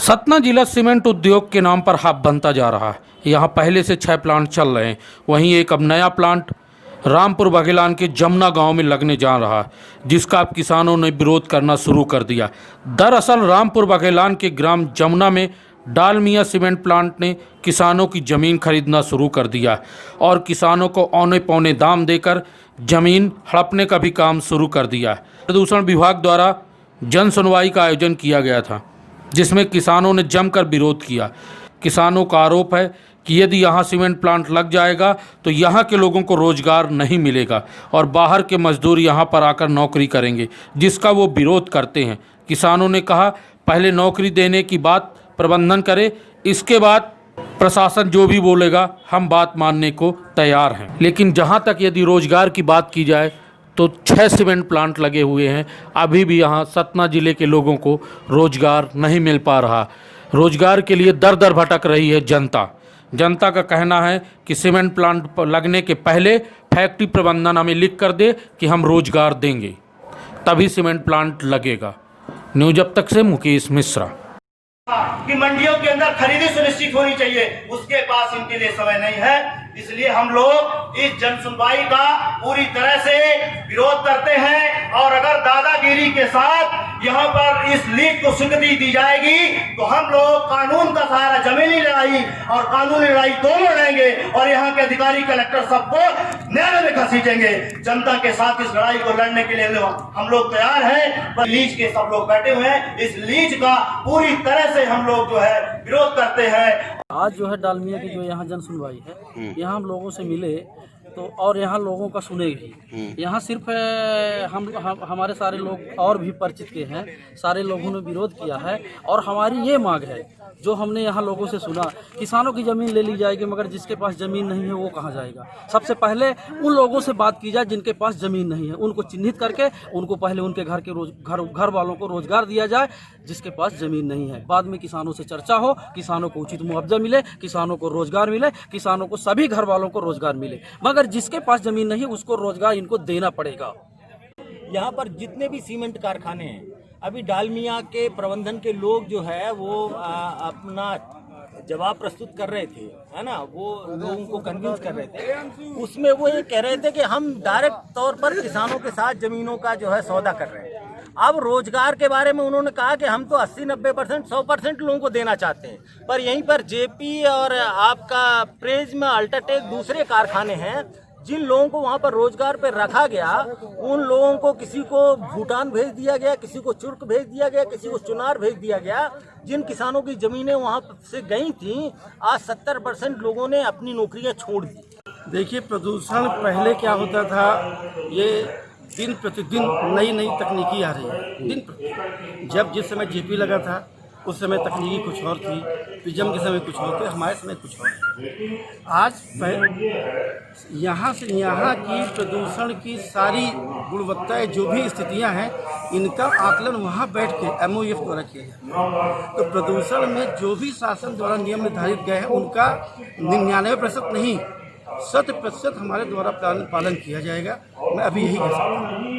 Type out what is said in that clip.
सतना जिला सीमेंट उद्योग के नाम पर हब बनता जा रहा है। यहाँ पहले से 6 प्लांट चल रहे हैं। वहीं एक अब नया प्लांट रामपुर बघेलान के जमुना गांव में लगने जा रहा है, जिसका अब किसानों ने विरोध करना शुरू कर दिया। दरअसल रामपुर बघेलान के ग्राम जमुना में डालमिया सीमेंट प्लांट ने किसानों की ज़मीन खरीदना शुरू कर दिया और किसानों को औने पौने दाम देकर ज़मीन हड़पने का भी काम शुरू कर दिया। प्रदूषण विभाग द्वारा जन सुनवाई का आयोजन किया गया था, जिसमें किसानों ने जमकर विरोध किया। किसानों का आरोप है कि यदि यहाँ सीमेंट प्लांट लग जाएगा तो यहाँ के लोगों को रोजगार नहीं मिलेगा और बाहर के मजदूर यहाँ पर आकर नौकरी करेंगे, जिसका वो विरोध करते हैं। किसानों ने कहा, पहले नौकरी देने की बात प्रबंधन करे, इसके बाद प्रशासन जो भी बोलेगा हम बात मानने को तैयार हैं। लेकिन जहाँ तक यदि रोजगार की बात की जाए तो 6 सीमेंट प्लांट लगे हुए हैं। अभी भी यहाँ सतना जिले के लोगों को रोजगार नहीं मिल पा रहा। रोजगार के लिए दर दर भटक रही है जनता। जनता का कहना है कि सीमेंट प्लांट लगने के पहले फैक्ट्री प्रबंधन हमें लिख कर दे कि हम रोजगार देंगे, तभी सीमेंट प्लांट लगेगा। न्यूज अब तक से मुकेश मिश्रा। कि मंडियों के अंदर खरीदी सुनिश्चित होनी चाहिए, उसके पास इनके लिए समय नहीं है। इसलिए हम लोग इस जन सुनवाई का पूरी तरह से विरोध करते हैं और अगर दादागिरी के साथ यहाँ पर इस लीग को स्वीकृति दी जाएगी तो हम लोग कानून का सहारा, जमीनी लड़ाई और कानूनी लड़ाई दोनों लड़ेंगे और यहाँ के अधिकारी कलेक्टर सबको न्यायालय में घसीटेंगे। जनता के साथ इस लड़ाई को लड़ने के लिए हम लोग तैयार हैं। पर लीज के सब लोग बैठे हुए हैं, इस लीज का पूरी तरह से हम लोग जो है विरोध करते हैं। आज जो है डालमिया की जो यहाँ जन सुनवाई है, यहाँ हम लोगों से मिले तो और यहाँ लोगों का सुने भी। यहाँ सिर्फ हमारे सारे लोग और भी परिचित के हैं, सारे लोगों ने विरोध किया है और हमारी ये मांग है जो हमने यहाँ लोगों से सुना, किसानों की ज़मीन ले ली जाएगी, मगर जिसके पास ज़मीन नहीं है वो कहाँ जाएगा। सबसे पहले उन लोगों से बात की जाए जिनके पास ज़मीन नहीं है, उनको चिन्हित करके उनको पहले उनके घर वालों को रोजगार दिया जाए जिसके पास ज़मीन नहीं है। बाद में किसानों से चर्चा हो, किसानों को उचित मुआवजा मिले, किसानों को रोजगार मिले, किसानों को सभी घर वालों को रोजगार मिले, मगर जिसके पास ज़मीन नहीं है उसको रोजगार इनको देना पड़ेगा। यहाँ पर जितने भी सीमेंट कारखाने हैं, अभी डालमिया के प्रबंधन के लोग जो है वो अपना जवाब प्रस्तुत कर रहे थे, है ना, वो लोगों को कन्विंस कर रहे थे। उसमें वो ये कह रहे थे कि हम डायरेक्ट तौर पर किसानों के साथ ज़मीनों का जो है सौदा कर रहे हैं। अब रोजगार के बारे में उन्होंने कहा कि हम तो 80-90%, 100% लोगों को देना चाहते हैं, पर यहीं पर जेपी और आपका प्रिज्म, अल्ट्राटेक दूसरे कारखाने हैं। जिन लोगों को वहाँ पर रोजगार पे रखा गया, उन लोगों को किसी को भूटान भेज दिया गया, किसी को चुर्क भेज दिया गया, किसी को चुनार भेज दिया गया। जिन किसानों की ज़मीनें वहाँ से गई थी, आज 70% लोगों ने अपनी नौकरियाँ छोड़ दी। देखिए, प्रदूषण पहले क्या होता था, ये दिन प्रतिदिन नई नई तकनीकी आ रही है। दिन प्रतिदिन जब जिस समय जेपी लगा था उस समय तकनीकी कुछ और थी, प्रिज्म के समय कुछ और थे, हमारे समय कुछ और। आज यहाँ से यहाँ की प्रदूषण की सारी गुणवत्ताएं, जो भी स्थितियाँ हैं, इनका आकलन वहाँ बैठ के MOF द्वारा किया जाए। तो प्रदूषण में जो भी शासन द्वारा नियम निर्धारित गए हैं उनका 99% नहीं, 100% हमारे द्वारा पालन किया जाएगा। मैं अभी यही कह सकता हूँ।